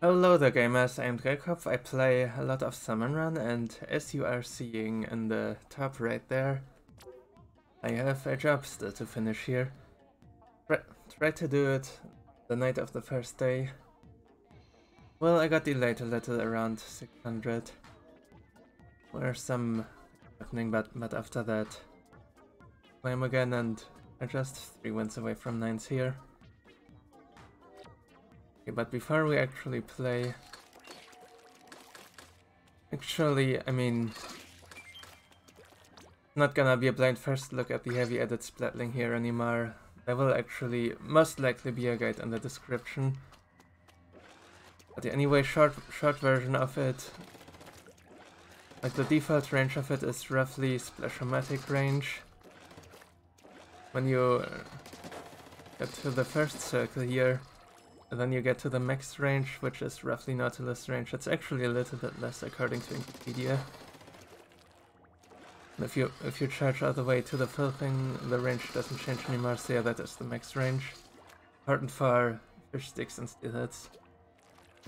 Hello there gamers, I'm Grizzco. I play a lot of Salmon Run, and as you are seeing in the top right there, I have a job still to finish here. Tried to do it the night of the first day. Well, I got delayed a little, around 600. Or some happening, but after that, climb again, and I'm just 3 wins away from 9s here. Okay, but before we actually play... I mean... Not gonna be a blind first look at the heavy edit splatling here anymore. There will actually most likely be a guide in the description. But anyway, short version of it. Like the default range of it is roughly Splashomatic range. When you get to the first circle here, then you get to the max range, which is roughly Nautilus range. It's actually a little bit less according to Wikipedia. And if you charge all the way to the full thing, the range doesn't change anymore, so yeah, that is the max range. Important for fish sticks and steelheads.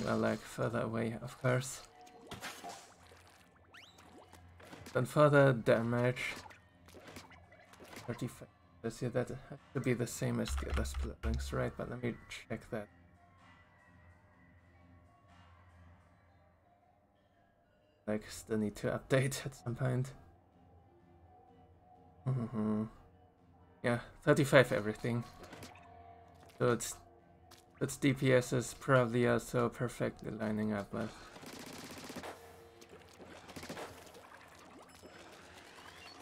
Well, like further away, of course. Then for the damage, 35. Yeah, that has to be the same as the other splitlings, right? But let me check that. Like, still need to update at some point. Yeah, 35 everything. So its DPS is probably also perfectly lining up with.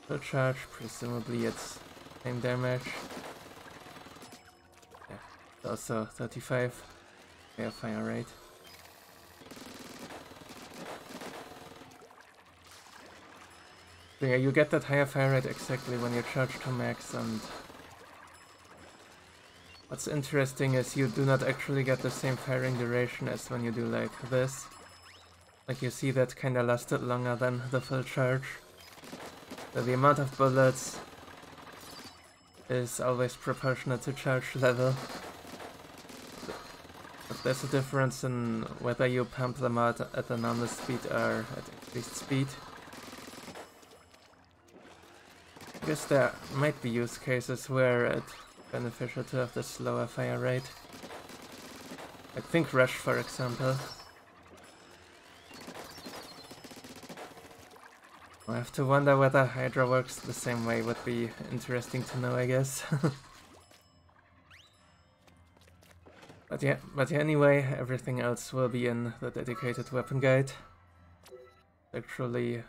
Full charge, presumably it's same damage. Yeah, it's also 35. Yeah, fire rate. So yeah, you get that higher fire rate exactly when you charge to max, and what's interesting is you do not actually get the same firing duration as when you do like this. Like you see that kinda lasted longer than the full charge. So the amount of bullets is always proportional to charge level. But there's a difference in whether you pump them out at a normal speed or at increased speed. I guess there might be use cases where it's beneficial to have the slower fire rate. I think Rush, for example. I have to wonder whether Hydra works the same way, would be interesting to know, I guess. But yeah, anyway, everything else will be in the dedicated weapon guide. Actually,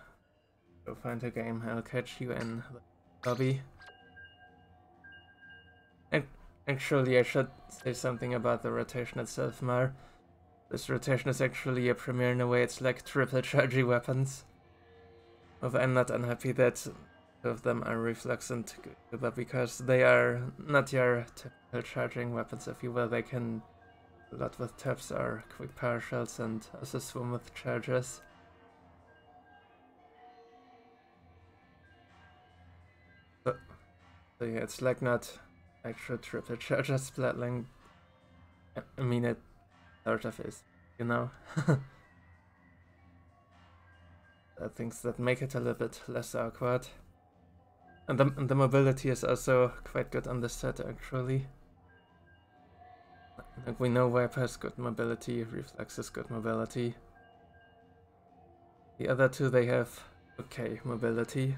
go find a game, I'll catch you in the lobby. Actually, I should say something about the rotation itself more. This rotation is actually a premiere in a way, it's like triple chargy weapons. Although I'm not unhappy that two of them are reflux and but because they are not your typical charging weapons, if you will. They can do a lot with taps or quick partials and also swim with charges. So yeah, it's like not actual triple charger splatling. I mean, it sort of is, you know. Things that make it a little bit less awkward. And the mobility is also quite good on this set, actually. Like, we know Viper has good mobility, Reflex has good mobility. The other two, they have okay mobility.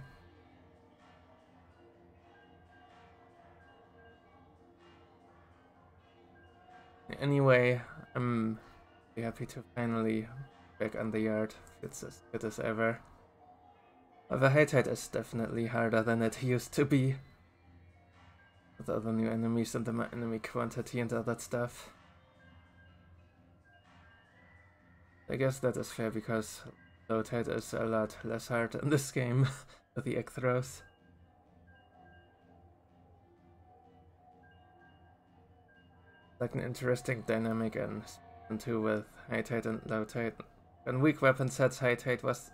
Anyway, I'm happy to finally be back on the yard. It's as good as ever. The high tide is definitely harder than it used to be. With all the new enemies and the enemy quantity and all that stuff. I guess that is fair because low tide is a lot less hard in this game with the egg throws. Like an interesting dynamic and two with high tide and low tide. On weak weapon sets, high tide was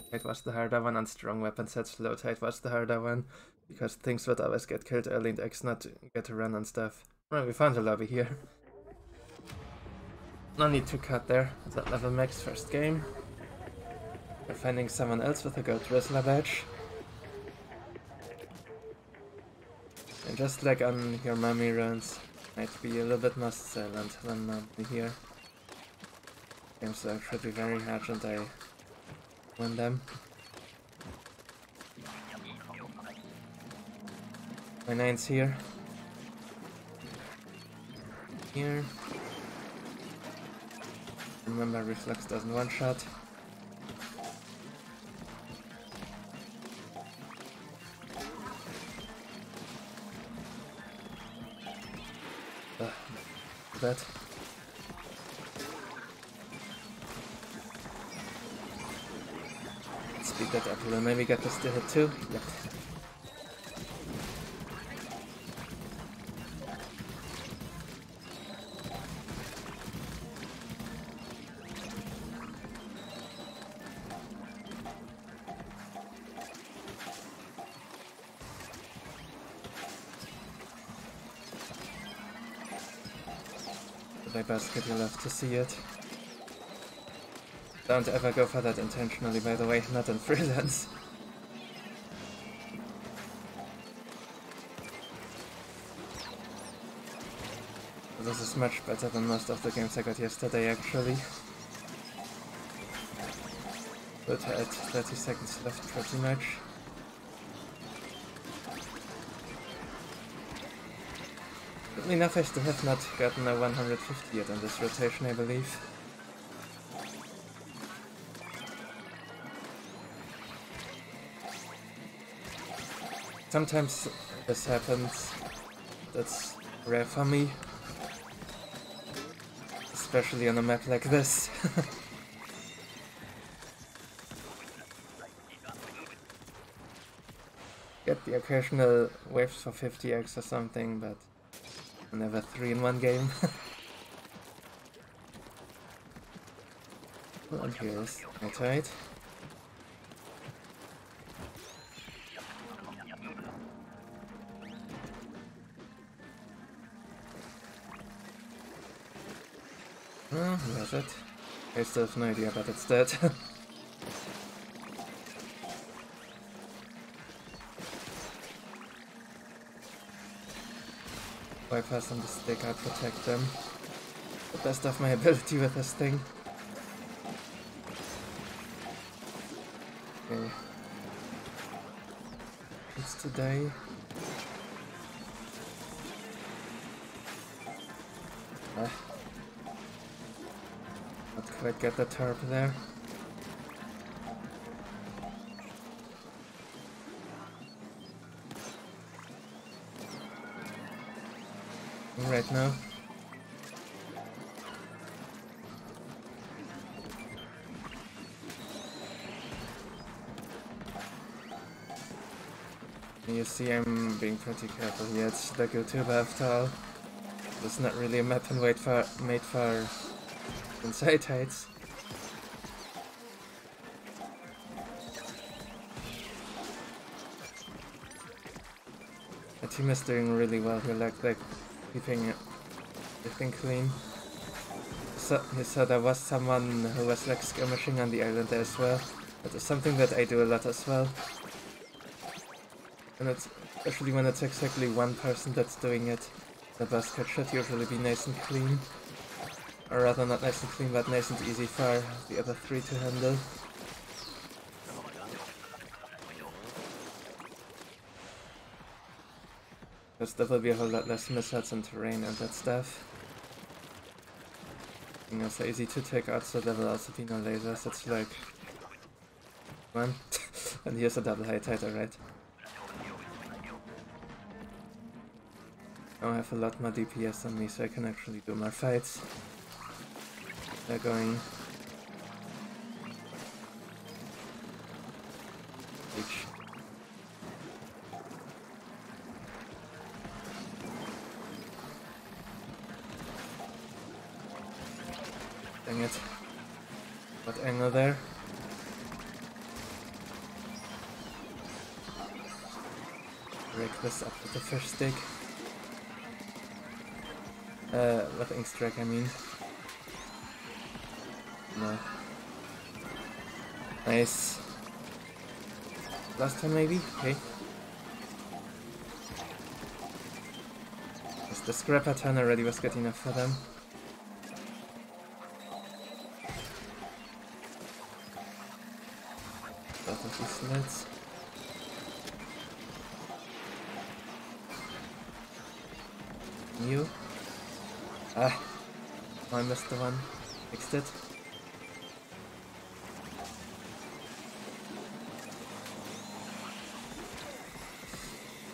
the harder one, on strong weapon sets, low tide was the harder one, because things would always get killed early and X not get to run and stuff. Well, we found a lobby here. No need to cut there. That level max first game. We're finding someone else with a Go Drizzler badge. And just like on your mummy runs, might be a little bit more silent than normally here. Games are actually very hard and I win them. My 9's here. Here. Remember, reflex doesn't one-shot. That. Speed that up a little. Maybe get this to hit too. Yep. Basket, you'll have to see it. Don't ever go for that intentionally, by the way, not in Freelance. This is much better than most of the games I got yesterday, actually. But at 30 seconds left, pretty much. Enough, I still have not gotten a 150 yet on this rotation, I believe. Sometimes this happens. That's rare for me. Especially on a map like this. Get the occasional waves for 50x or something, but never 3 in one game. Well, here is my tide. Oh, where's it? I still have no idea, but it's dead. Bypass on the stick, I protect them. The best of my ability with this thing. Okay. It's today. Not quite get the turp there. Right now. You see I'm being pretty careful here, it's the GoTube after all. It's not really a map and made for inside heights. The team is doing really well here, like keeping everything clean. So there was someone who was like skirmishing on the island there as well. That is something that I do a lot as well. And it's especially when it's exactly one person that's doing it. The basket should usually be nice and clean. Or rather not nice and clean, but nice and easy for the other 3 to handle. Because there will be a whole lot less mishaps in terrain and that stuff. And also easy to take out, so there will also be no lasers. It's like... one. And here's a double high tide, alright. Now I have a lot more DPS on me, so I can actually do more fights. They're going... Each. Dang it. What angle there? Break this up with the fish stick. With ink strike, I mean. No. Nice. Last time maybe? Okay. The scrapper ton already was good enough for them. Both of these sleds. New. Ah! Oh, I missed the one. Fixed it.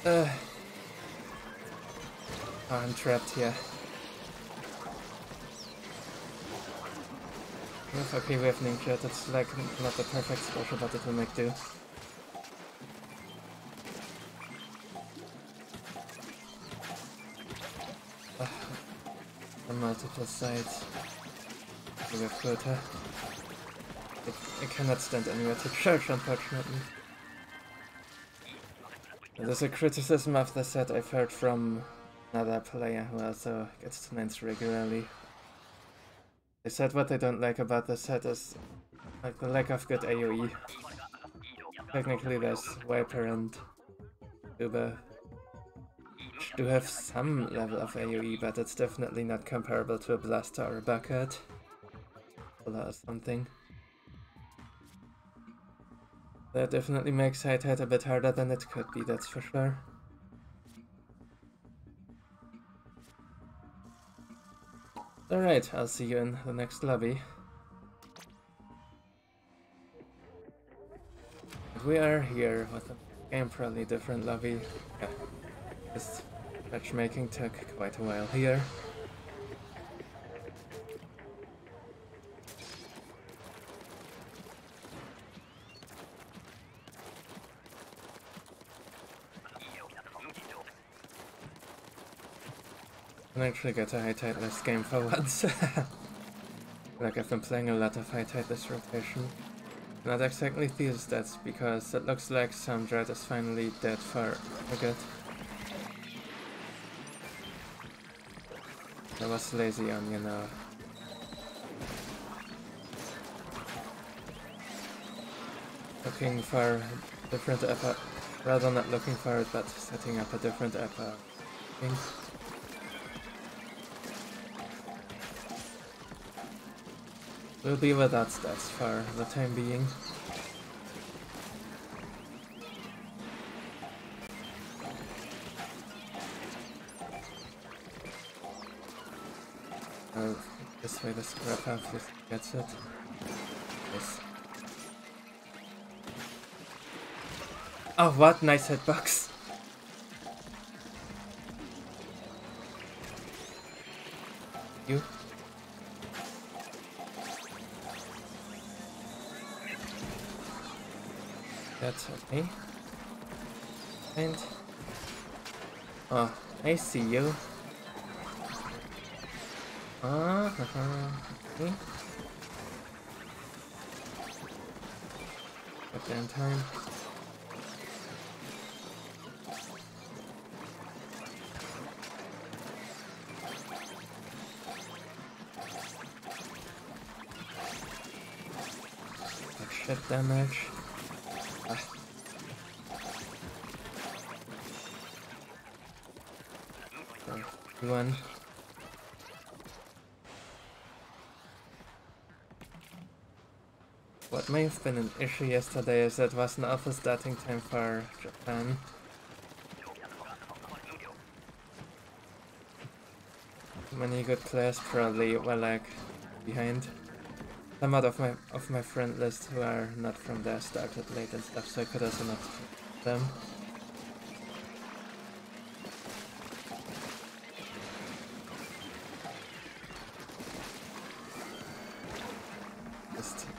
Oh, I'm trapped here. Okay, we have ninja. That's like not the perfect special, but it will make do. On multiple sides. We have quota. I cannot stand anywhere to charge, unfortunately. There's a criticism of the set I've heard from another player who also gets to 9s regularly. They said what they don't like about the set is like the lack of good AoE. Technically there's Viper and Uber, which do have some level of AoE, but it's definitely not comparable to a Blaster or a Bucket. Or something. That definitely makes Hide a bit harder than it could be, that's for sure. Alright, I'll see you in the next lobby. We are here with a probably different lobby. Yeah. This matchmaking took quite a while here. I actually got a high tide list game for once. Like I've been playing a lot of high tide this rotation. Not exactly these stats, because it looks like some dread is finally dead for good. I was lazy on, you know. Looking for different app, rather not looking for it, but setting up a different app. Thing. We'll be without stats for the time being. Oh, this way the scrap house gets it. Yes. Oh, what? Nice hitbox. You? That's okay. And... oh, I see you. Okay. Got there in time. Like shit damage. One. What may have been an issue yesterday is that was an awful starting time for Japan. Many good players probably were like behind. Some out of my friend list who are not from there started late and stuff, so I could also not them.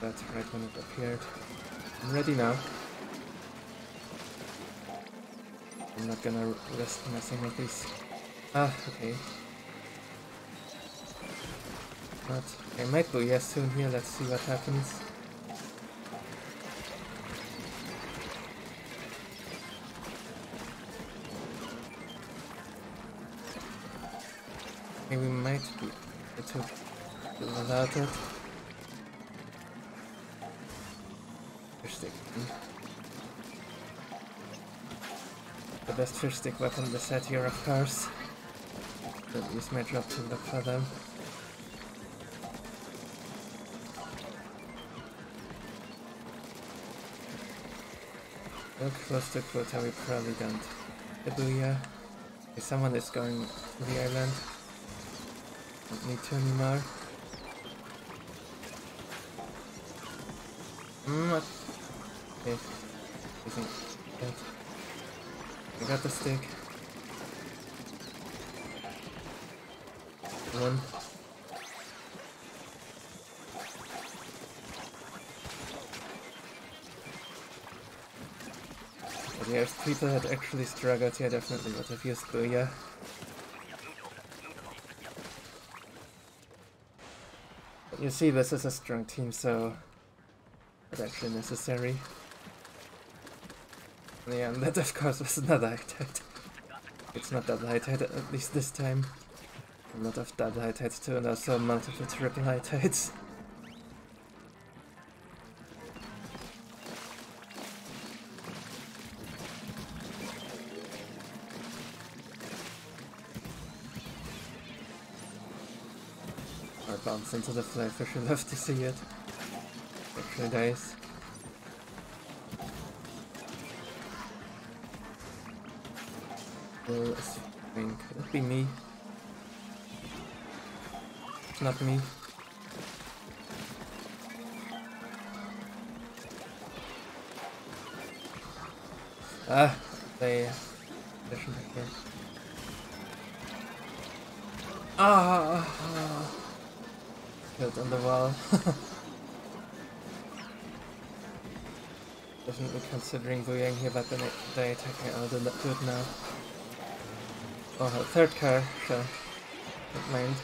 That's right when it appeared. I'm ready now. I'm not gonna risk messing with these. Ah, okay. But I might booyah soon here, let's see what happens. Maybe we might be able to do without it. Fish stick. The best fish stick weapon in the set here, of course. But use my job to look for them. Look close to quota, we probably don't. The booyah. Okay, someone is going to the island. Don't need to anymore. Okay. Isn't dead. I got the stick. One. But yeah, if people had actually struggled, yeah, definitely would have used booyah. But you see, this is a strong team, so it's actually necessary. Yeah, and that of course was another high-tide. It's not double high-tide, at least this time. A lot of double high-tides too, and also multiple triple high-tides. Or bounce into the flyfish, you love to see it. Actually dies. Well, I mean, could it be me? Not me. Ah, they shouldn't have here. Killed on the wall. Definitely considering booyahing here, but then they attack me. I'll do it now. Oh, third car, sure. Don't mind.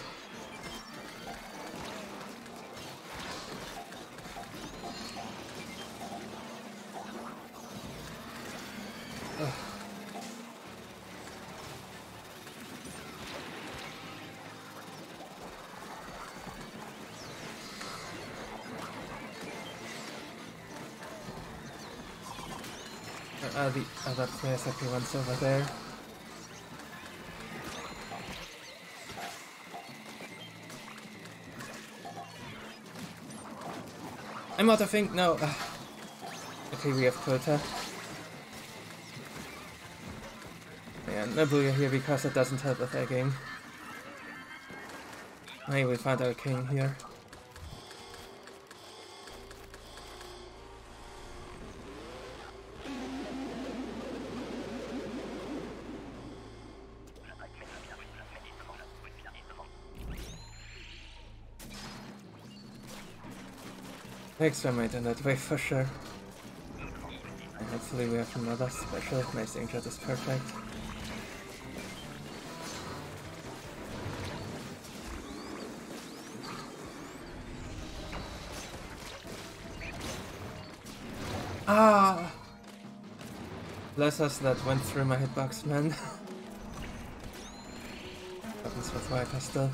The other players have the ones over there. I'm out of ink, no. Okay, we have quota. Yeah, no booyah here because it doesn't help with our game. Hey, we found our king here. Next time I do that way for sure. And hopefully we have another special. Nice inkjet is perfect. Ah! Bless us, that went through my hitbox, man. Happens with Viper still.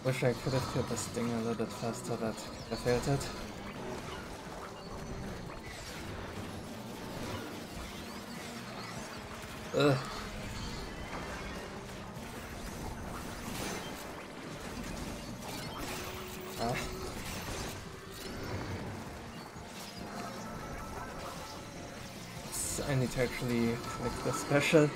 Wish I could have killed this thing a little bit faster, but I failed it. Ugh. Ah. I need to actually click the special.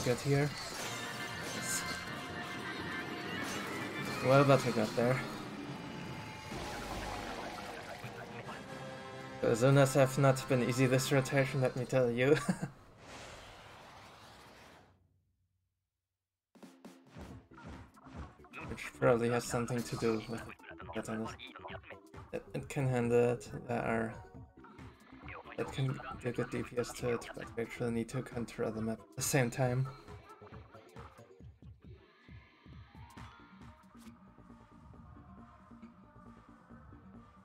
Get here. Yes. Well, but we got there. Cohozunas have not been easy this rotation, let me tell you. Probably has something to do with that. It can handle it. That can do good DPS to it, but we actually need to counter other map at the same time.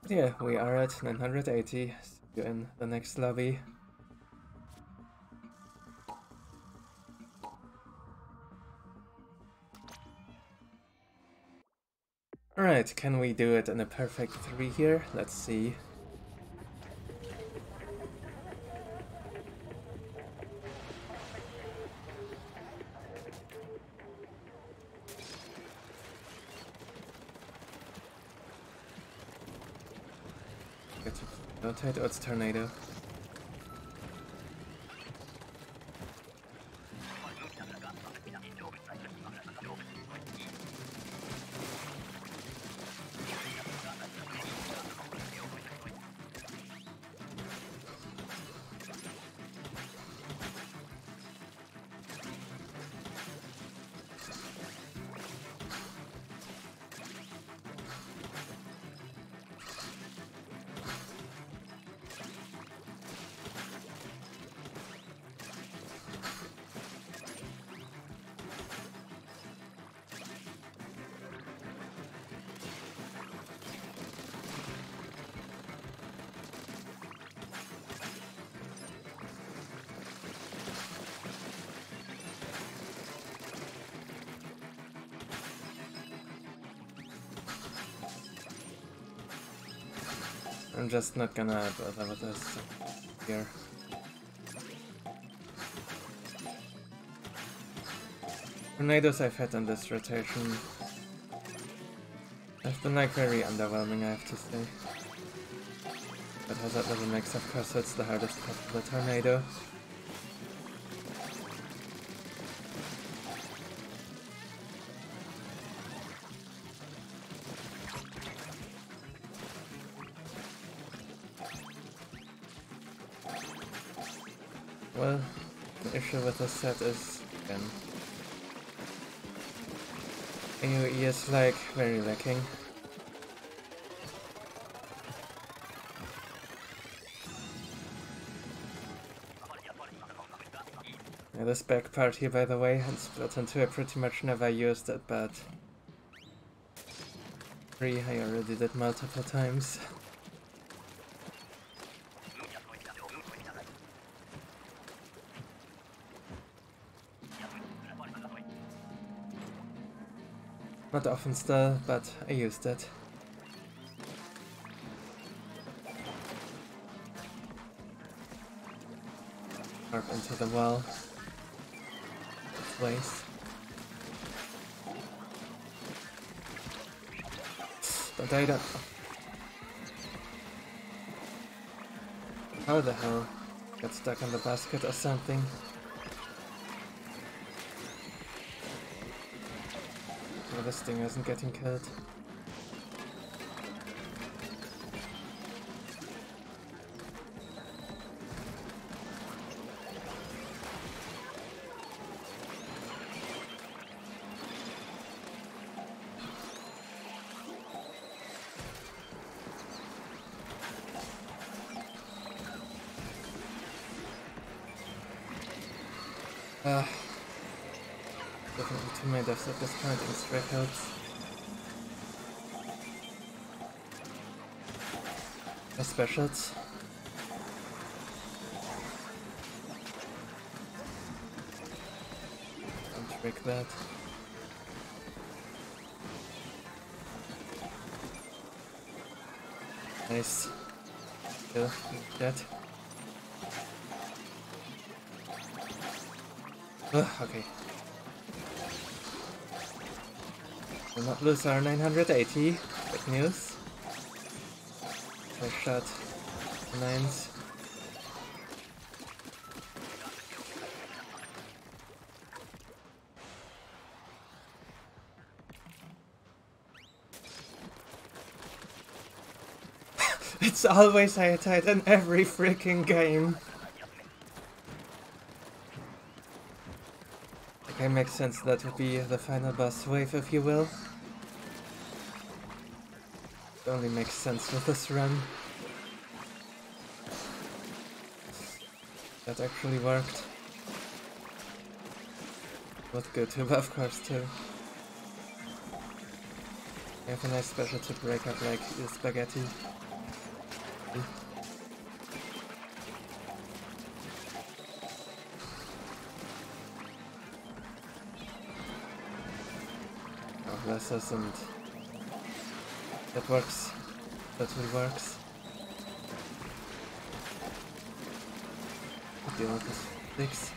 Yeah, we are at 980. See you in the next lobby. Alright, can we do it in a perfect 3 here? Let's see. Get to rotate. Oh, it's tornado. I'm just not gonna bother with this here. Tornadoes I've had in this rotation have been like very underwhelming, I have to say. But as that level makes, of course, it's the hardest possible tornado. Well, the issue with this set is, again, AoE is like very lacking. Yeah, this back part here, by the way, in Splatoon 2 I pretty much never used it, but 3 I already did multiple times. Not often still, but I used it. Warp into the wall. Place. Don't die, don't. How the hell? Got stuck on the basket or something? Oh, this thing isn't getting killed. Definitely too many deaths at this point in strikeouts. Specials. Don't trick that. Nice. Kill. Dead. Okay. We'll not lose our 980. Good news. I shot 9s. It's always high tide in every freaking game. Okay, makes sense. That would be the final boss wave, if you will. It only makes sense with this run. That actually worked. With good too, of course, too. I have a nice special to break up like the spaghetti. Oh, bless us, and that works. That really works. Deal with this fix.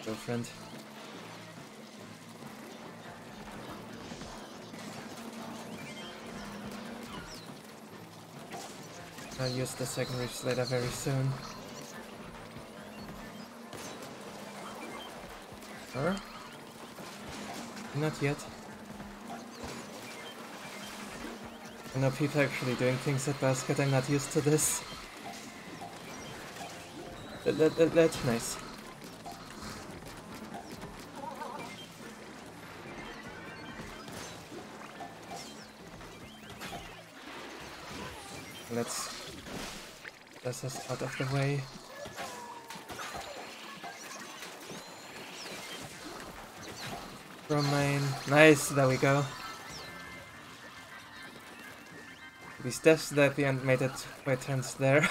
Go, friend. I'll use the second reef later very soon. Or? Not yet. I know people actually doing things at basket, I'm not used to this. That's nice. Let's get us out of the way. From mine. Nice, there we go. These deaths at the end made it quite tense there.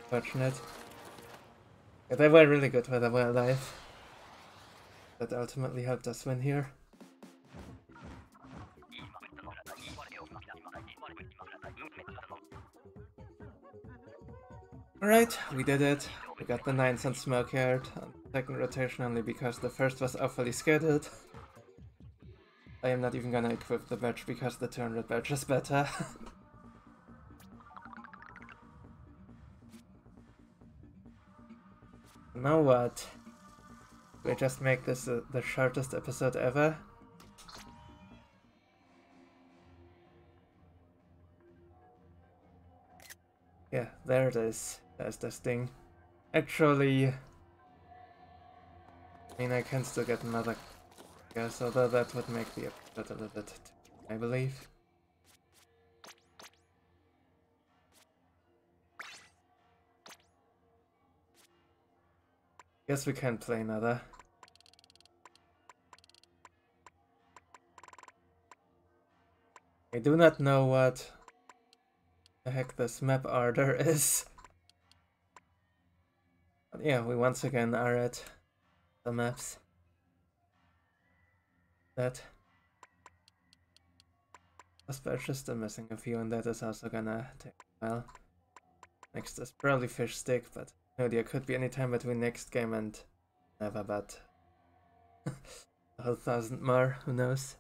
Fortunate. Yeah, they were really good while they were alive. That ultimately helped us win here. Alright, we did it. We got the 9s on Smokeyard on second rotation only because the first was awfully scheduled. I am not even gonna equip the badge because the 200 badge is better. Now what? We just make this the shortest episode ever? Yeah, there it is. There's this thing. Actually, I mean, I can still get another guess, although that would make the episode a little bit, I believe. Guess we can play another. I do not know what the heck this map order is. But yeah, we once again are at the maps. That was just still missing a few, and that is also gonna take a while. Next is probably fish stick, but no idea, could be any time between next game and never, but a whole 1,000 more, who knows.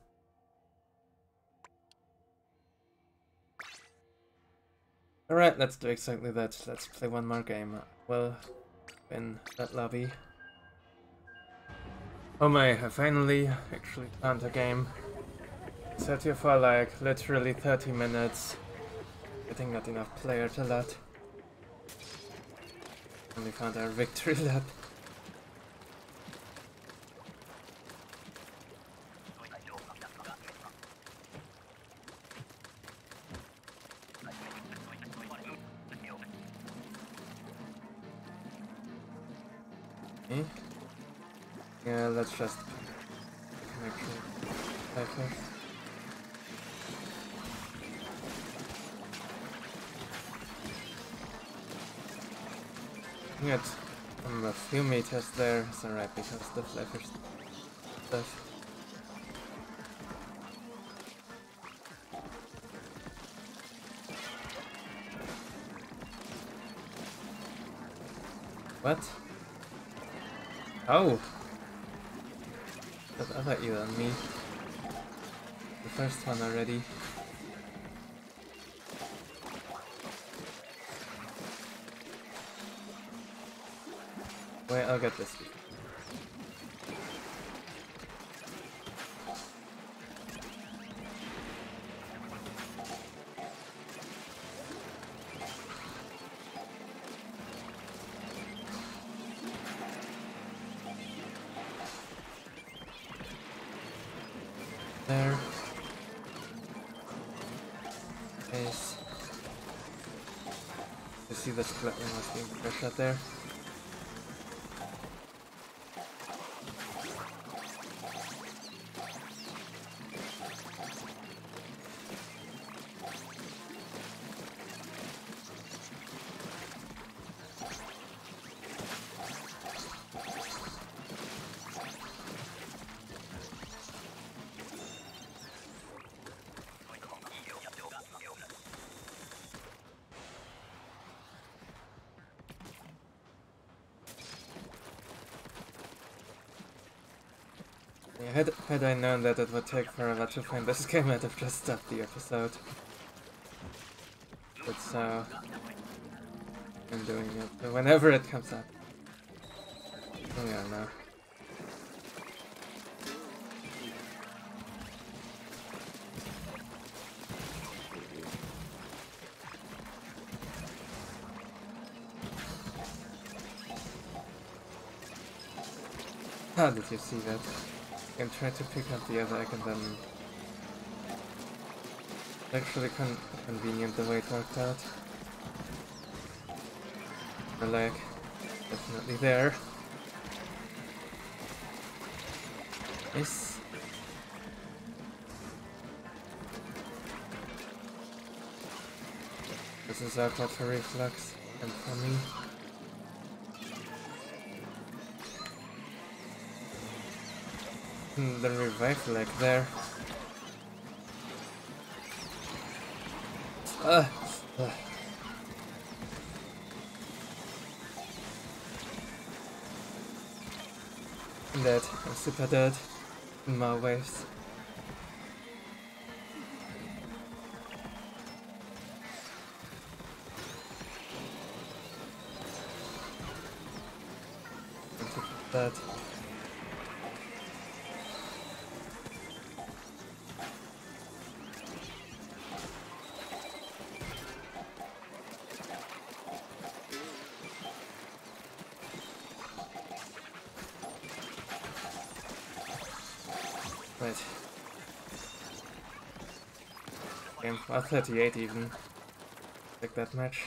Alright, let's do exactly that. Let's play one more game. We'll win that lobby. Oh my, I finally actually found a game. Sat here for like literally 30 minutes. Getting not enough player to that. Only found our victory lap. Okay. Yeah, let's just actually perfect. Get a few meters there, it's alright because the flappers stuff. What? Oh! That other eel on me. The first one already. Wait, I'll get this. there. Nice. You see the Splatoon was being pushed out there. Had I known that it would take forever to find this game, I'd have just stopped the episode. But so I'm doing it whenever it comes up. Oh yeah, no. How did you see that? I can try to pick up the other egg and then... Actually convenient the way it worked out. The leg, definitely there. Nice. This is awkward for Reflux and for me. The revive leg there. I'm dead. I'm super dead. In more ways. That. Right. Game 38 even. Like that much.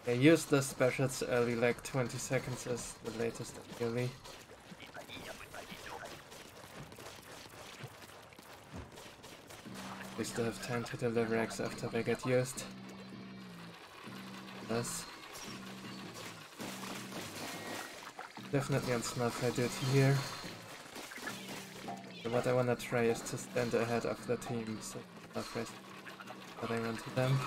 I used the specials early, like 20 seconds is the latest ideally. We still have time to deliver eggs after they get used. Thus. Definitely on small fry duty here. So what I wanna try is to stand ahead of the team, so small fries what I want to them.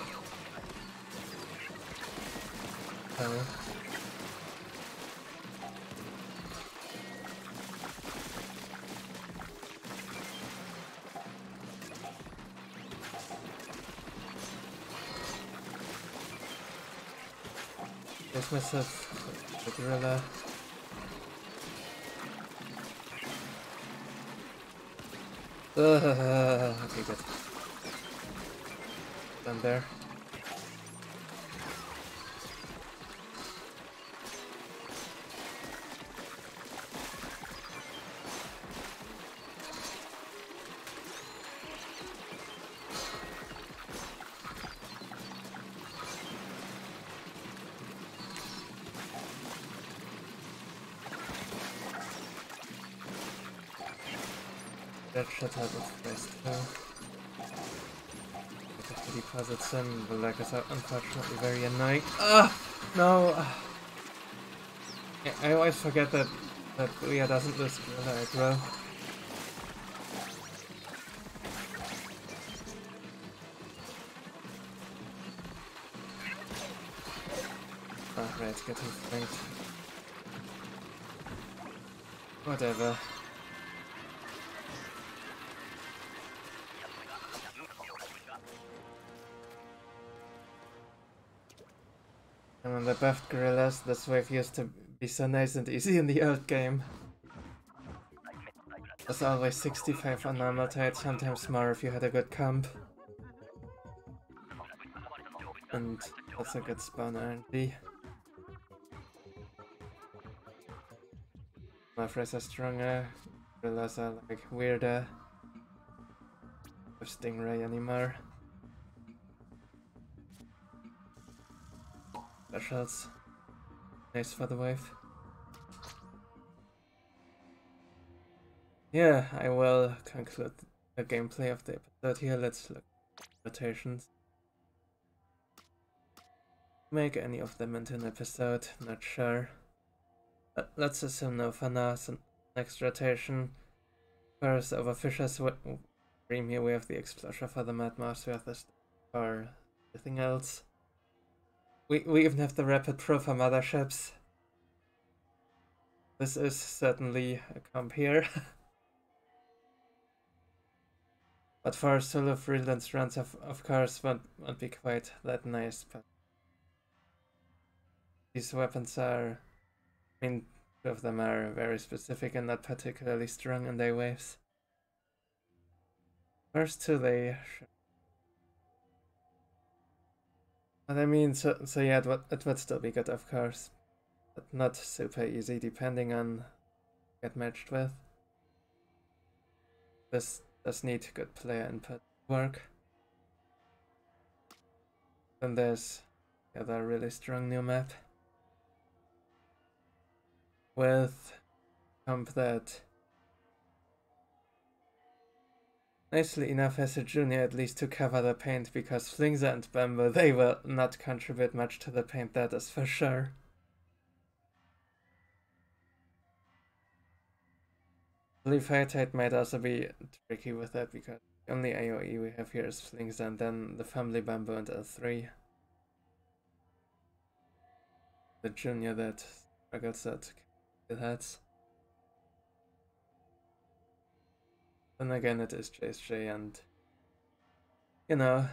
There's myself the gorilla. Okay, good. Done there. That should have it first though. I have to deposit some, the lag is unfortunately very annoying. No! Yeah, I always forget that Leah doesn't lose gorilla aggro. Oh, right, getting flanked. Whatever. And on the buffed gorillas, this wave used to be so nice and easy in the old game. It was always 65 on normal tide, sometimes more if you had a good comp. And also good spawn RNG. Mafres are stronger. Gorillas are like weirder. No Stingray anymore. Specials. Nice for the wave. Yeah, I will conclude the gameplay of the episode here. Let's look at rotations. Make any of them into an episode, not sure. Let's assume no for now. So next rotation. First over Fisher's Dream here we have the Explosion for the Mad Mouse, we have this for everything else. We even have the Rapid Pro for Motherships. This is certainly a comp here. But for solo freelance runs of course won't be quite that nice, but these weapons are, I mean, two of them are very specific and not particularly strong in their waves. First two but I mean, so yeah, it would still be good, of course, but not super easy depending on get matched with. This does need good player input work. Then there's the other really strong new map with comp that nicely enough has a junior at least to cover the paint, because Flingza and Bamboo, they will not contribute much to the paint, that is for sure. I believe Firetide might also be tricky with that, because the only AoE we have here is Flingza and then the family Bamboo and L3. The junior that struggles at kill heads. Then again it is JSJ and, you know,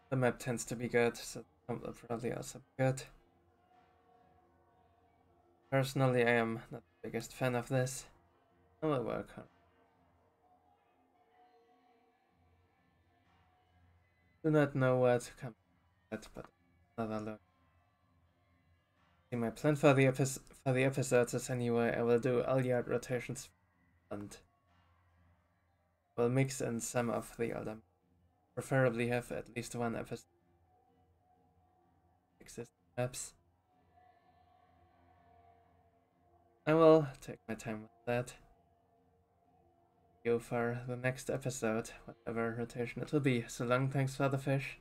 the map tends to be good, so the comp will probably also be good. Personally, I am not the biggest fan of this. I will work on it. Do not know what comes yet, but another look. See, my plan for the episodes is anyway, I will do all yard rotations and will mix in some of the other. Preferably have at least one episode existing maps. I will take my time with that. Go for the next episode, whatever rotation it will be. So long, thanks for the fish.